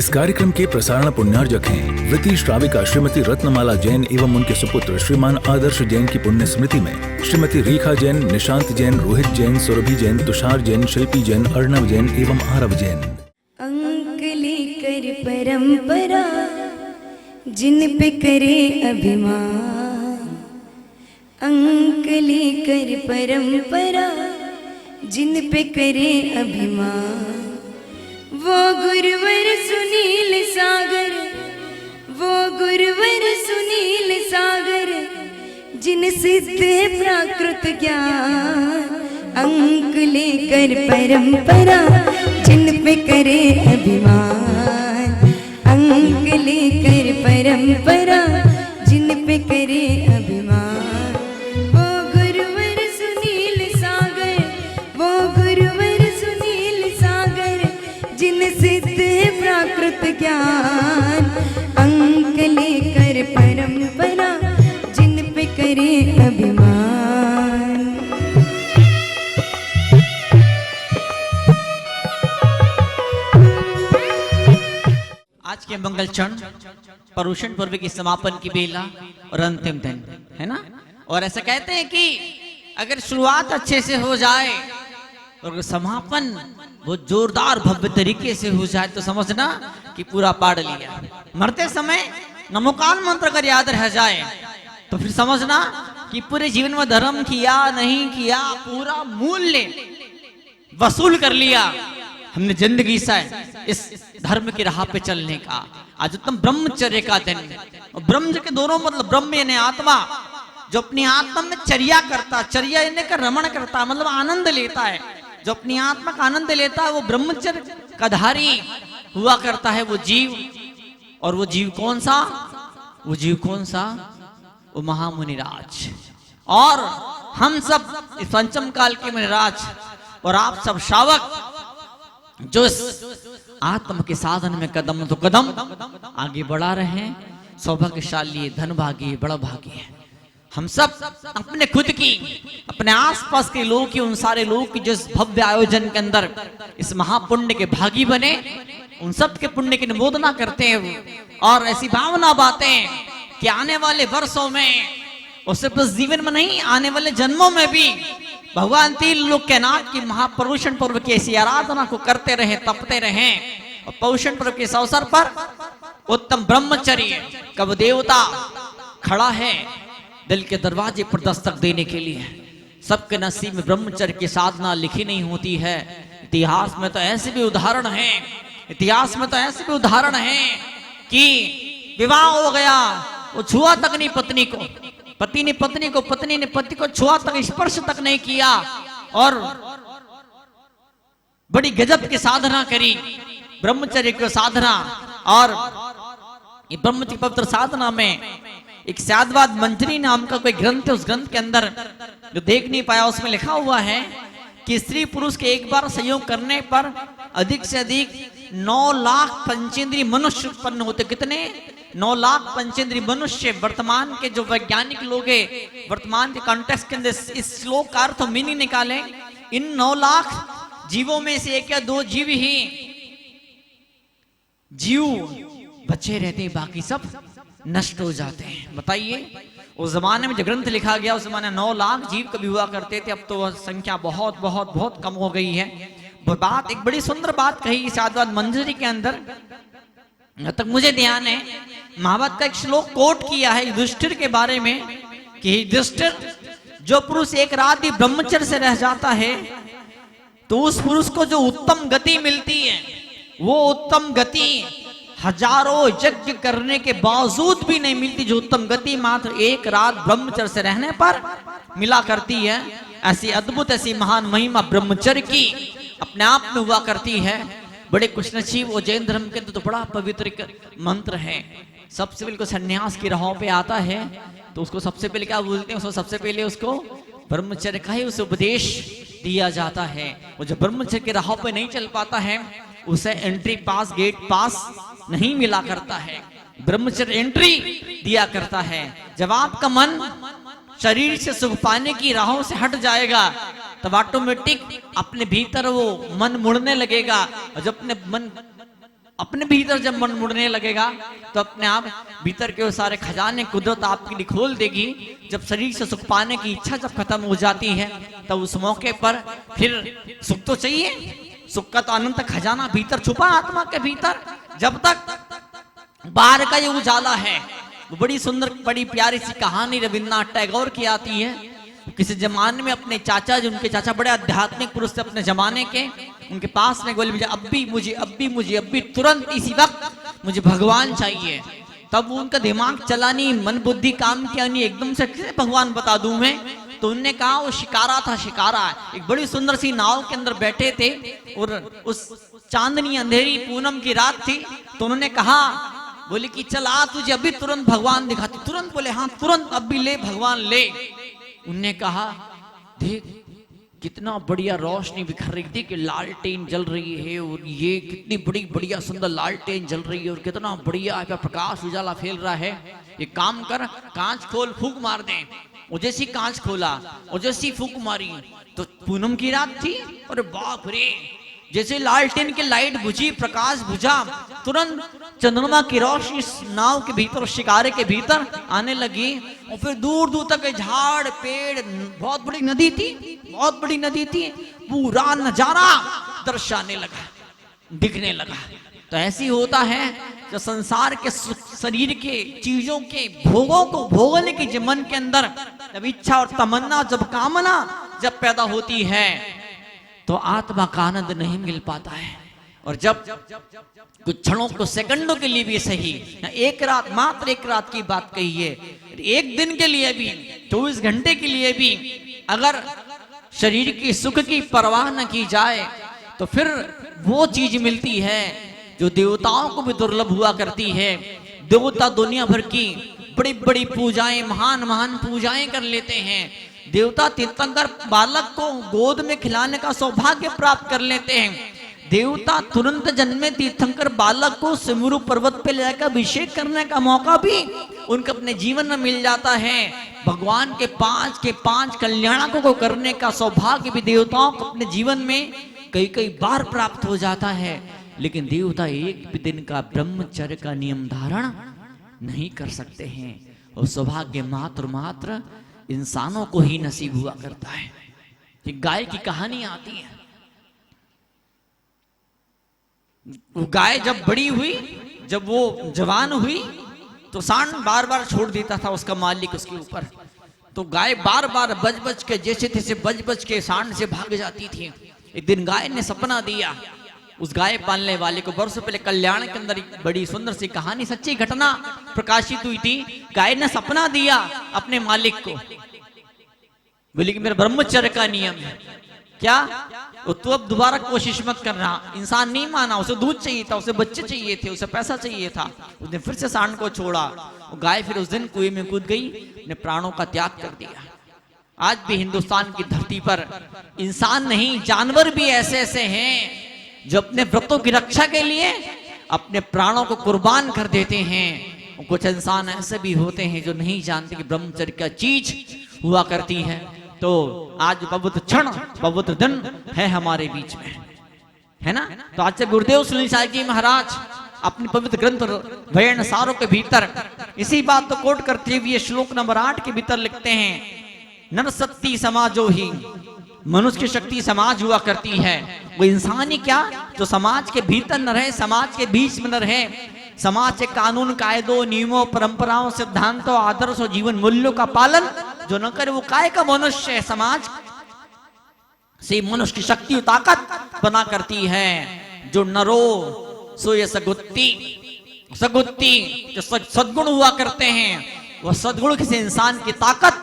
इस कार्यक्रम के प्रसारण पुण्यार्जक हैं वृत्ति श्राविका श्रीमती रत्नमाला जैन एवं उनके सुपुत्र श्रीमान आदर्श जैन की पुण्य स्मृति में श्रीमती रेखा जैन, निशांत जैन, रोहित जैन, सुरभि जैन, तुषार जैन, शिल्पी जैन, अर्णव जैन एवं आरव जैन। अंक लेकर परंपरा जिन पे करे अभिमान, अंक लेकर परंपरा जिन पे करे अभिमान, वो गुरुवर सुनील सागर, वो गुरुवर सुनील सागर जिन सिद्ध प्राकृत ज्ञान, अंक लेकर परंपरा जिन पे करे अभिमान, अंक लेकर परंपरा जिन पे करे अभिमान, वो गुरुवर सुनील सागर, वो गुरुवर सुनील सागर जिन सिद्ध प्राकृत ज्ञान, अंक लेकर परंपरा जिन पे करे अभिमान। आज के मंगल क्षण पर्युषण पर्व की समापन की बेला और अंतिम दिन है ना। और ऐसा कहते हैं कि अगर शुरुआत अच्छे से हो जाए और समापन वो जोरदार भव्य तरीके से हो जाए तो समझना कि पूरा पाड़ लिया। मरते समय नमोकान मंत्र अगर याद रह जाए तो फिर समझना कि पूरे जीवन में धर्म किया नहीं किया, पूरा मूल्य वसूल कर लिया हमने जिंदगी से इस धर्म की राह पे चलने का। आज उत्तम ब्रह्मचर्य का दिन, और ब्रह्म के दोनों मतलब ब्रह्म यानी आत्मा, जो अपनी आत्मा में चर्या करता, चर्या यानी का रमण करता मतलब आनंद लेता है, जो अपनी आत्मा का आनंद लेता है वो ब्रह्मचर्य का धारी हुआ करता है वो जीव। और वो जीव कौन सा? वो जीव कौन सा? वो महामुनिराज। और हम सब इस पंचम काल के मुनिराज और आप सब श्रावक जो इस आत्म के साधन में कदम तो कदम आगे बढ़ा रहे हैं, सौभाग्यशाली, धनभागी, बड़ा भागी है। हम सब अपने खुद की, अपने आसपास के लोगों की, उन सारे लोगों की जिस भव्य आयोजन के अंदर इस महापुण्य के भागी बने, उन सब के पुण्य की अनुमोदना करते हैं और ऐसी भावना बातें कि आने वाले वर्षों में और सिर्फ इस जीवन में नहीं, आने वाले जन्मों में भी भगवान तीन लोक के नाथ की महापर्युषण पर्व की ऐसी आराधना को करते रहे, तपते रहे। और पर्युषण पर्व के इस अवसर पर उत्तम ब्रह्मचर्य कब देवता खड़ा है दिल के दरवाजे पर दस्तक देने के लिए। सबके नसीब में ब्रह्मचर्य की साधना लिखी नहीं होती है। इतिहास में तो ऐसे भी उदाहरण हैं, इतिहास में तो ऐसे भी उदाहरण हैं कि विवाह हो गया, वो छुआ तक नहीं पत्नी को, पति ने पत्नी को, पत्नी ने पति को छुआ तक, स्पर्श तक नहीं किया और बड़ी गजब की साधना करी, ब्रह्मचर्य की साधना। और ये ब्रह्मचर्य पवित्र साधना में एक साधवाद मंजरी नाम का कोई ग्रंथ है, उस ग्रंथ के अंदर जो देख नहीं पाया उसमें लिखा हुआ है कि स्त्री पुरुष के एक बार संयोग करने पर अधिक से अधिक 9 लाख पंचेंद्रीय मनुष्य उत्पन्न होते। कितने? 9 लाख पंचेंद्रीय मनुष्य। वर्तमान के जो वैज्ञानिक लोग हैं, वर्तमान के कॉन्टेक्स्ट के अंदर इस श्लोक का अर्थ मीनिंग निकालें, इन 9 लाख जीवों में से 1 या 2 जीव ही जीव बचे रहते हैं, बाकी सब नष्ट हो जाते हैं। बताइए उस जमाने में जो ग्रंथ लिखा गया उस जमाने 9 लाख जीव कभी हुआ करते थे, अब तो वह संख्या बहुत बहुत बहुत कम हो गई है। वो बात, एक बड़ी सुंदर बात कही साधवाद मंजरी के अंदर, जब तक मुझे ध्यान है महाभारत का एक श्लोक कोट किया है युधिष्ठिर के बारे में कि युधिष्ठिर, जो पुरुष एक रात ही ब्रह्मचर्य से रह जाता है तो उस पुरुष को जो उत्तम गति मिलती है वो उत्तम गति हजारों यज्ञ करने के बावजूद भी नहीं मिलती, जो उत्तम गति मात्र एक रात ब्रह्मचर्य से रहने पर मिला करती है। ऐसी अद्भुत, ऐसी महान महिमा ब्रह्मचर्य की अपने आप में हुआ करती है। बड़े खुशनसीब वो जैन धर्म के अंदर तो बड़ा पवित्र मंत्र है। सबसे पहले को सन्यास की राहों पे आता है तो उसको सबसे पहले क्या बोलते हैं? उसको सबसे पहले उसको ब्रह्मचर्य का ही उसे उपदेश दिया जाता है। वो जो ब्रह्मचर्य की राहों पे नहीं चल पाता है उसे एंट्री पास, गेट पास नहीं मिला करता है। ब्रह्मचर्य एंट्री दिया करता है। जब आपका मन शरीर से सुख पाने की राहों से हट जाएगा तब ऑटोमेटिक अपने भीतर वो मन मुड़ने लगेगा। और जब अपने मन अपने भीतर जब मन मुड़ने लगेगा तो अपने आप भीतर के वो सारे खजाने कुदरत आपके लिए खोल देगी। जब शरीर से सुख पाने की इच्छा जब खत्म हो जाती है तब उस मौके पर फिर सुख तो चाहिए, सुख का तो अनंत खजाना भीतर छुपा आत्मा के भीतर। जब तक बाहर का ये उजाला है, वो बड़ी सुंदर बड़ी प्यारी सी कहानी रविन्द्रनाथ टैगोर की आती है। किसी जमाने में अपने चाचा, जो उनके चाचा बड़े आध्यात्मिक पुरुष थे अपने जमाने के, उनके पास में बोले मुझे अब भी तुरंत इसी वक्त मुझे भगवान चाहिए। तब वो उनका दिमाग चला नहीं, मन बुद्धि काम किया नहीं, एकदम से कैसे भगवान बता दूं मैं। तो उनने कहा वो शिकारा था, शिकारा एक बड़ी सुंदर सी नाव के अंदर बैठे थे और उस चांदनी अंधेरी पूनम की रात थी। तो उन्होंने कहा बोले कि चल आ तुझे अभी तुरंत भगवान दिखाती। तुरंत बोले हाँ तुरंत अभी ले भगवान ले। उनने कहा देख कितना बढ़िया रोशनी बिखर रही थी कि लालटेन जल रही है और ये कितनी बड़ी बढ़िया सुंदर लालटेन जल रही है और कितना बढ़िया प्रकाश उजाला फैल रहा है। एक काम कर, कांच खोल, फूंक मार दे। वो जैसी कांच खोला और जैसी फूंक मारी तो पूनम की रात थी और बाप रे, जैसे लालटेन की लाइट बुझी, प्रकाश बुझा, तुरंत चंद्रमा की रोशनी नाव के भीतर, शिकारे के भीतर आने लगी। और फिर दूर दूर तक झाड़ पेड़, बहुत बड़ी नदी थी, बहुत बड़ी नदी थी, पूरा नजारा दर्शाने लगा, दिखने लगा। तो ऐसी होता है जो संसार के शरीर के चीजों के भोगों को भोगने की जब मन के अंदर जब इच्छा और तमन्ना, जब कामना जब पैदा होती है तो आत्मा का आनंद नहीं मिल पाता है। और जब कुछ क्षणों को, सेकंडों के लिए भी सही, एक रात, मात्र एक रात की बात कही है, एक दिन के लिए भी, 24 घंटे के लिए भी अगर शरीर की सुख की परवाह न की जाए तो फिर वो चीज मिलती है जो देवताओं को भी दुर्लभ हुआ करती है। देवता दुनिया भर की बड़ी बड़ी पूजाएं, महान महान पूजाएं कर लेते हैं। देवता तीर्थंकर बालक को गोद में खिलाने का सौभाग्य प्राप्त कर लेते हैं। देवता तुरंत जन्मे तीर्थंकर बालक को सिमरू पर्वत पे ले जाकर अभिषेक करने का मौका भी उनके अपने जीवन में मिल जाता है। भगवान के पांच कल्याणों को करने का सौभाग्य भी देवताओं को अपने जीवन में कई कई बार प्राप्त हो जाता है। लेकिन देवता एक भी दिन का ब्रह्मचर्य का नियम धारण नहीं कर सकते हैं और सौभाग्य मात्र इंसानों को ही नसीब हुआ करता है। एक गाय की कहानी आती है। वो गाय जब बड़ी हुई, जब वो जवान हुई तो सांड बार बार छोड़ देता था उसका मालिक उसके ऊपर। तो गाय बार बार बज के, जैसे तैसे बज के सांड से भाग जाती थी। एक दिन गाय ने सपना दिया उस गाय पालने वाले को। वर्षों पहले कल्याण के अंदर एक बड़ी सुंदर सी कहानी, सच्ची घटना प्रकाशित हुई थी। गाय ने सपना दिया अपने मालिक को, बोली कि मेरा ब्रह्मचर्य का नियम है। क्या? तो अब दोबारा कोशिश मत करना। इंसान नहीं माना, उसे दूध चाहिए था, उसे बच्चे चाहिए थे, उसे पैसा चाहिए था। उसने फिर से सांड को छोड़ा। गाय फिर उस दिन कुएं में कूद गई, अपने प्राणों का त्याग कर दिया। आज भी हिंदुस्तान की धरती पर इंसान नहीं, जानवर भी ऐसे ऐसे हैं जो अपने व्रतों की रक्षा के लिए अपने प्राणों को कुर्बान कर देते हैं। कुछ इंसान ऐसे भी होते हैं जो नहीं जानते कि ब्रह्मचर्य क्या चीज हुआ करती है। तो आज पवित्र क्षण, पवित्र दिन है हमारे बीच में, है ना। तो आज से गुरुदेव सुनील साई जी महाराज अपने पवित्र ग्रंथ भयन सारों के भीतर इसी बात को कोट करते हुए श्लोक नंबर 8 के भीतर लिखते हैं, नर शक्ति समाजो ही, मनुष्य की शक्ति समाज हुआ करती है। वो इंसान ही क्या जो समाज के भीतर न रहे, समाज के बीच में न रहे, समाज के कानून कायदों नियमों परंपराओं सिद्धांतों आदर्शों जीवन मूल्यों का पालन जो न करे वो काय का मनुष्य है। समाज से मनुष्य की शक्ति ताकत बना करती है। जो नरो सो ये सगुत्ती जो सद्गुण हुआ करते हैं वह सद्गुण किसी इंसान की ताकत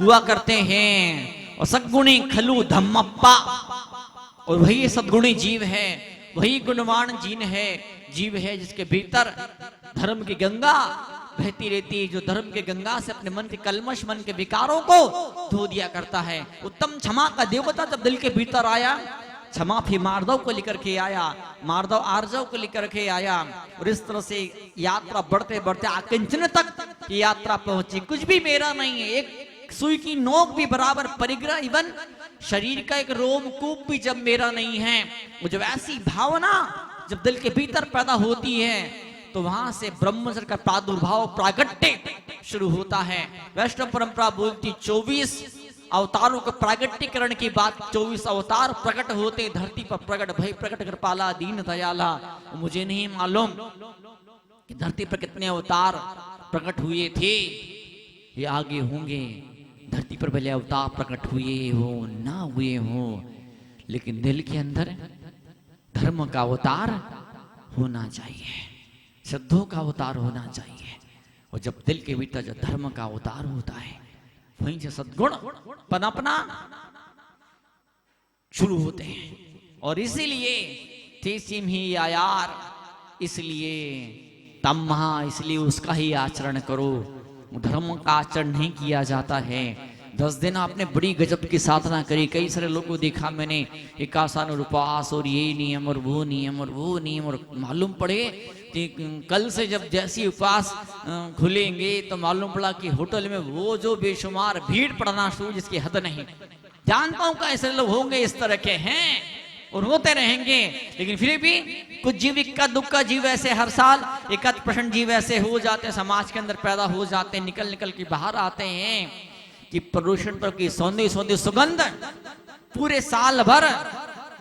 हुआ करते हैं। और सद्गुणी खलु धम्मप्पा, और वही सद्गुणी जीव है, वही गुणवान जीव है जिसके भीतर धर्म की गंगा बहती रहती है, जो धर्म के गंगा से अपने मन के कलमश, मन के विकारों को धो दिया करता है। उत्तम क्षमा का देवता जब दिल के भीतर आया, क्षमा फिर मार्दव को लेकर के आया, मार्दव आर्जव को लेकर के आया। और इस तरह से यात्रा बढ़ते बढ़ते आकिंचन तक यात्रा पहुंची। कुछ भी मेरा नहीं है, एक सुई की नोक भी बराबर परिग्रह, इवन शरीर का एक रोमकूप भी जब मेरा नहीं है, वो जब ऐसी भावना जब दिल के भीतर पैदा होती है तो वहां से ब्रह्मचर्य का प्रादुर्भाव प्रागट्य शुरू होता है। वैष्णव परंपरा बोलती 24 अवतारों के प्रागट्यकरण की बात, 24 अवतार प्रकट होते धरती पर, प्रकट भय प्रकट कृपाला दीन दयाला। मुझे नहीं मालूम कि धरती पर कितने अवतार प्रकट हुए थे, ये आगे होंगे। धरती पर भले अवतार प्रकट हुए हो ना हुए हो, लेकिन दिल के अंदर धर्म का अवतार होना चाहिए, श्रद्धों का अवतार होना चाहिए। और जब दिल के भीतर जब धर्म का अवतार होता है, वहीं से सद्गुण पनपना शुरू होते हैं। और इसीलिए थे सिम ही यार, इसलिए तम्हा, इसलिए उसका ही आचरण करो। धर्म का आचरण नहीं किया जाता है। 10 दिन आपने बड़ी गजब की साधना करी, कई सारे लोगों को देखा मैंने, एकासन और उपवास और ये नियम और वो नियम और वो नियम, और मालूम पड़े कि कल से जब जैसी उपवास खुलेंगे तो मालूम पड़ा कि होटल में वो जो बेशुमार भीड़ पड़ना शुरू, जिसकी हद नहीं। जानता हूं कैसे लोग होंगे, इस तरह के हैं और होते रहेंगे, लेकिन फिर भी कुछ जीव इक्का दुक्का जीव ऐसे हर साल 1% जीव ऐसे हो जाते हैं, समाज के अंदर पैदा हो जाते हैं, निकल निकल के बाहर आते हैं कि प्रदूषण पर की सौंदर्य सौंदर्य सुगंध पूरे साल भर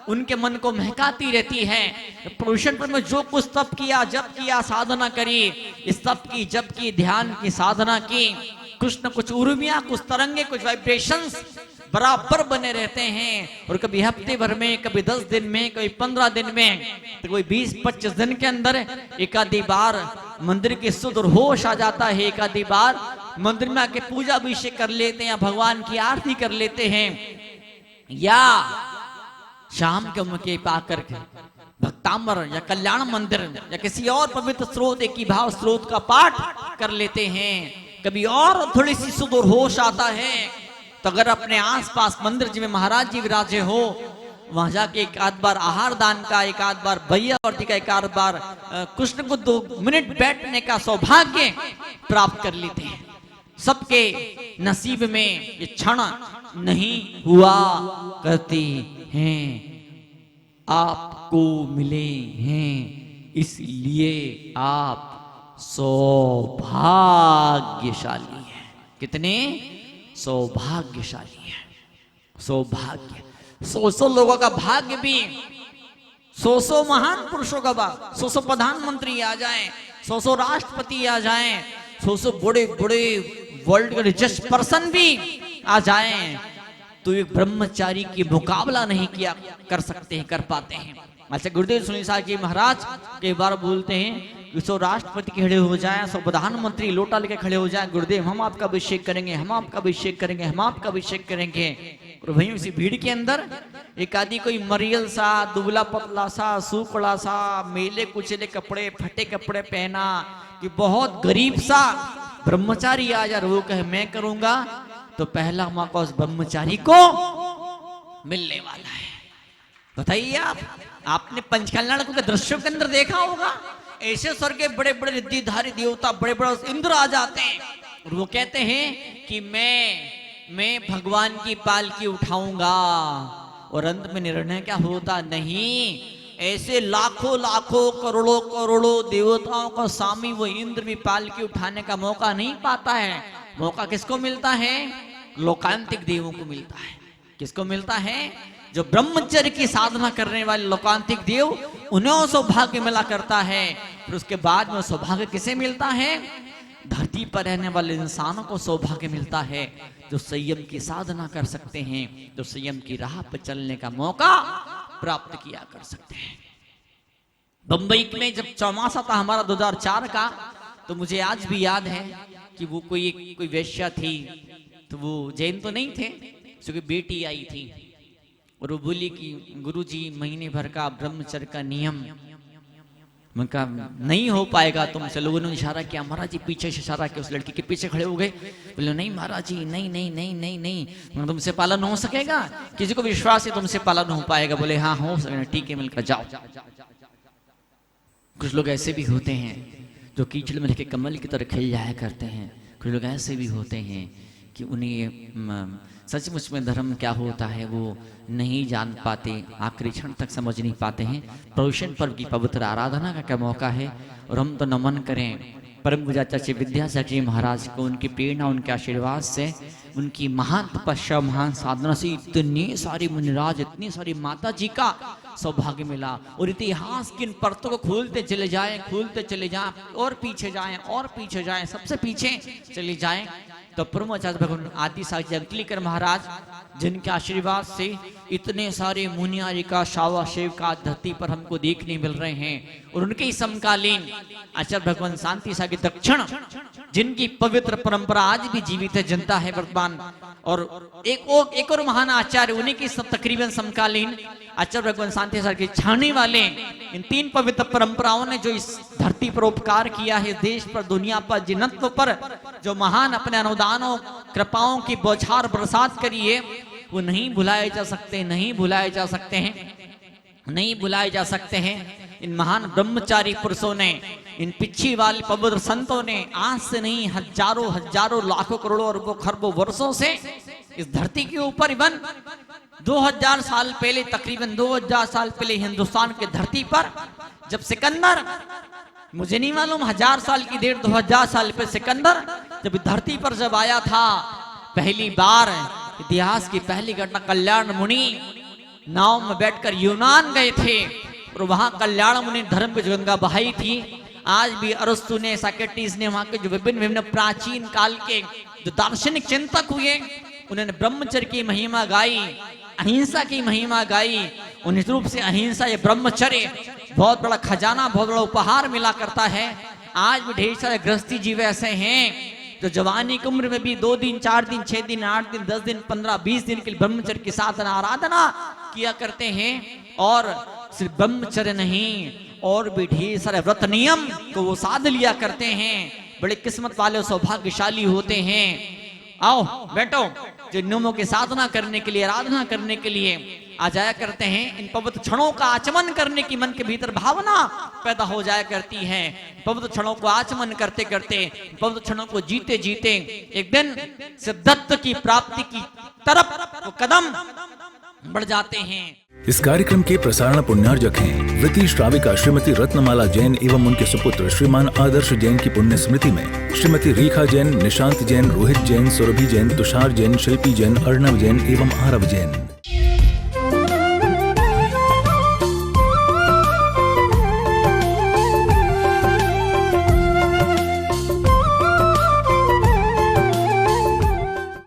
उनके मन को महकाती रहती है। प्रदूषण पर में जो कुछ तप किया, जब किया, साधना करी, इस तप की, जब की, ध्यान की, साधना की, कुछ न कुछ उर्मियां, कुछ तरंगे, कुछ वाइब्रेशंस बराबर बने रहते हैं। और कभी हफ्ते भर में, कभी 10 दिन में, कभी 15 दिन में, तो कोई 20-25 दिन के अंदर एक आधी बार मंदिर के सुध और होश आ जाता है। एक आधी बार मंदिर में आके पूजा अभिषेक कर लेते हैं, या भगवान की आरती कर लेते हैं, या शाम के मौके पाकर के भक्तांबर या कल्याण मंदिर या किसी और पवित्र स्रोत, एक ही भाव स्रोत का पाठ कर लेते हैं। कभी और थोड़ी सी सुध और होश आता है तो अगर अपने आसपास मंदिर जी में महाराज जी विराजे हो, वहां जाके एक आध बार आहार दान का, एक आध बार भैया वर्ती का, एक आध बार कृष्ण को 2 मिनट बैठने का सौभाग्य प्राप्त कर लेते हैं। सबके नसीब में ये क्षण नहीं हुआ करती हैं, आपको मिले हैं, इसलिए आप सौभाग्यशाली हैं। कितने सौभाग्यशाली है, सौभाग्य। 100 लोगों का भाग्य भी, 100 महान पुरुषों का भाग्य, 100 प्रधानमंत्री आ जाएं, 100 राष्ट्रपति आ जाएं, 100 बड़े बड़े वर्ल्ड के रिचेस्ट पर्सन भी आ जाएं, तो एक ब्रह्मचारी की मुकाबला नहीं किया कर सकते हैं, कर पाते हैं। अच्छा, गुरुदेव सुनील साहब जी महाराज कई बार बोलते हैं, 100 राष्ट्रपति खड़े हो जाएं, 100 प्रधानमंत्री लोटा लेके खड़े हो जाएं, गुरुदेव हम आपका अभिषेक करेंगे, हम आपका अभिषेक करेंगे, हम आपका अभिषेक करेंगे। और वहीं उसी भीड़ के अंदर एक आदि कोई मरियल सा, दुबला पतला सा, सूखड़ा सा, मेले कुचले कपड़े, फटे कपड़े पहना, कि बहुत गरीब सा ब्रह्मचारी आ जा, वो कहे मैं करूंगा, तो पहला मौका उस ब्रह्मचारी को मिलने वाला है। बताइए आपने पंचकल्याण के दृश्यों के अंदर देखा होगा, ऐसे स्वर्ग के बड़े बड़े रिद्धिधारी देवता, बड़े बड़े इंद्र आ जाते हैं और वो कहते हैं कि मैं भगवान की पालकी उठाऊंगा। और अंत में निर्णय क्या होता, नहीं, ऐसे लाखों लाखों करोड़ों करोड़ों देवताओं का स्वामी वो इंद्र भी पालकी उठाने का मौका नहीं पाता है। मौका किसको मिलता है? लोकांतिक देवों को मिलता है। किसको मिलता है? जो ब्रह्मचर्य की साधना करने वाले लोकांतिक देव, उन्हें सौभाग्य मिला करता है। फिर उसके बाद में सौभाग्य किसे मिलता है? धरती पर रहने वाले इंसानों को सौभाग्य मिलता है, जो संयम की साधना कर सकते हैं, जो संयम की राह पर चलने का मौका प्राप्त किया कर सकते हैं। बंबई में जब चौमासा था हमारा 2004 का, तो मुझे आज भी याद है कि वो कोई वेश्या थी, तो वो जैन तो नहीं थे, उसकी बेटी आई थी और वो बोली कि गुरुजी महीने भर का ब्रह्मचर्य का नियम मैं कहा नहीं हो पाएगा तुमसे। लोगों ने इशारा किया, महाराज जी पीछे से इशारा किया, उस लड़की के पीछे खड़े हो गए, बोले नहीं महाराज जी, नहीं नहीं नहीं नहीं नहीं, तुमसे पालन हो सकेगा? किसी को विश्वास है तुमसे पालन हो पाएगा? बोले हाँ हो सकेगा, ठीक है मिलकर जाओ। कुछ लोग ऐसे भी होते हैं जो कीचड़ में रखे कमल की तरह खिल जाया करते हैं। कुछ लोग ऐसे भी होते हैं कि उन्हें सचमुच में धर्म क्या होता है वो नहीं जान पाते, आखिरी क्षण तक समझ नहीं पाते हैं। पर्युषण पर्व की पवित्र आराधना का क्या मौका है, और हम तो नमन करें परम पूज्य विद्यासागर जी महाराज को, उनकी प्रेरणा, उनके आशीर्वाद से, उनकी महान तपस्या, महान साधना से इतने सारे मुनिराज, इतनी सारी माता जी का सौभाग्य मिला। और इतिहास की इन परतों को खोलते चले जाएं और पीछे जाएं और पीछे जाएं, सबसे पीछे चले जाएं तो परम आचार्य भगवान आदि सागर अंकलीकर महाराज, जिनके आशीर्वाद से इतने सारे मुनियारी का शावा शिव का धरती पर हमको देखने मिल रहे हैं। और उनके ही समकालीन आचार्य भगवान शांति सागर दक्षिण, जिनकी पवित्र परंपरा आज भी जीवित है, जनता है वर्तमान। और एक और महान आचार्य, उन्हीं की सब तकरीबन समकालीन आचार्य भगवान शांति सागर के छाने वाले, इन तीन पवित्र परंपराओं ने जो इस धरती पर उपकार किया है, देश पर, दुनिया पर, जिनत्व पर जो महान अपने अनुदानों कृपाओं की बौछार बरसात करी है, वो नहीं भुलाए जा सकते, नहीं भुलाए जा सकते हैं, नहीं भुलाए जा सकते हैं। इन महान ब्रह्मचारी पुरुषों ने, इन पिछी वाले पवित्र संतों ने आज से नहीं हजारों हजारों लाखों करोड़ों अरबों खरबों वर्षों से इस धरती के ऊपर, इवन 2000 साल पहले, तकरीबन 2000 साल पहले हिंदुस्तान के धरती पर जब सिकंदर, मुझे नहीं मालूम 1000 साल की देर, 2000 साल पहले सिकंदर जब धरती पर जब आया था पहली बार, इतिहास की पहली घटना, कल्याण मुनि नाव में बैठकर यूनान गए थे और वहां कल्याण मुनि धर्म की गंगा बहाई थी। आज भी अरस्तु ने, सॉक्रेटिस ने, वहां के जो विभिन्न प्राचीन काल के जो दार्शनिक चिंतक हुए, उन्होंने ब्रह्मचर्य की महिमा गाई, अहिंसा की महिमा गाई। उन रूप से अहिंसा, ये ब्रह्मचर्य बहुत बड़ा खजाना, बहुत बड़ा उपहार मिला करता है। आज भी ढेर सारे गृहस्थी जीव ऐसे हैं जो जवानी की उम्र में भी 2 दिन, 4 दिन, 6 दिन, 8 दिन, 10 दिन, 15, 20 दिन के लिए ब्रह्मचर्य की साधना आराधना किया करते हैं। और सिर्फ ब्रह्मचर्य नहीं, और भी ढेर सारे व्रत नियम को वो साध लिया करते हैं। बड़े किस्मत वाले, सौभाग्यशाली होते हैं। आओ बैठो, जो नियमों की साधना करने के लिए, आराधना करने के लिए आ जाया करते हैं। इन पवित्र क्षणों का आचमन करने की मन के भीतर भावना पैदा हो जाया करती है। पवित्र क्षणों को आचमन करते करते, पवित्र क्षणों को जीते जीते एक दिन सिद्धत्व की प्राप्ति की तरफ वो कदम बढ़ जाते हैं। इस कार्यक्रम के प्रसारण पुण्यार्जक हैं वृत्ति श्राविका श्रीमती रत्नमाला जैन एवं उनके सुपुत्र श्रीमान आदर्श जैन की पुण्य स्मृति में श्रीमती रेखा जैन, निशांत जैन, रोहित जैन, सुरभि जैन, तुषार जैन, शिल्पी जैन, अर्णव जैन एवं आरव जैन।